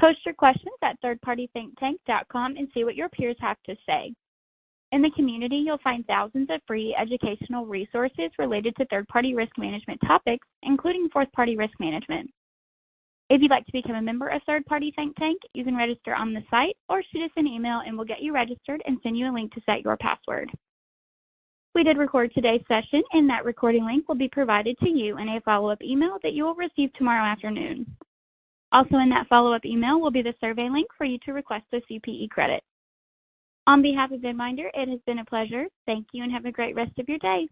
Post your questions at thirdpartythinktank.com and see what your peers have to say. In the community, you'll find thousands of free educational resources related to third-party risk management topics, including fourth-party risk management. If you'd like to become a member of Third Party Think Tank, you can register on the site or shoot us an email and we'll get you registered and send you a link to set your password. We did record today's session, and that recording link will be provided to you in a follow-up email that you will receive tomorrow afternoon. Also in that follow-up email will be the survey link for you to request the CPE credit. On behalf of VidMinder, it has been a pleasure. Thank you and have a great rest of your day.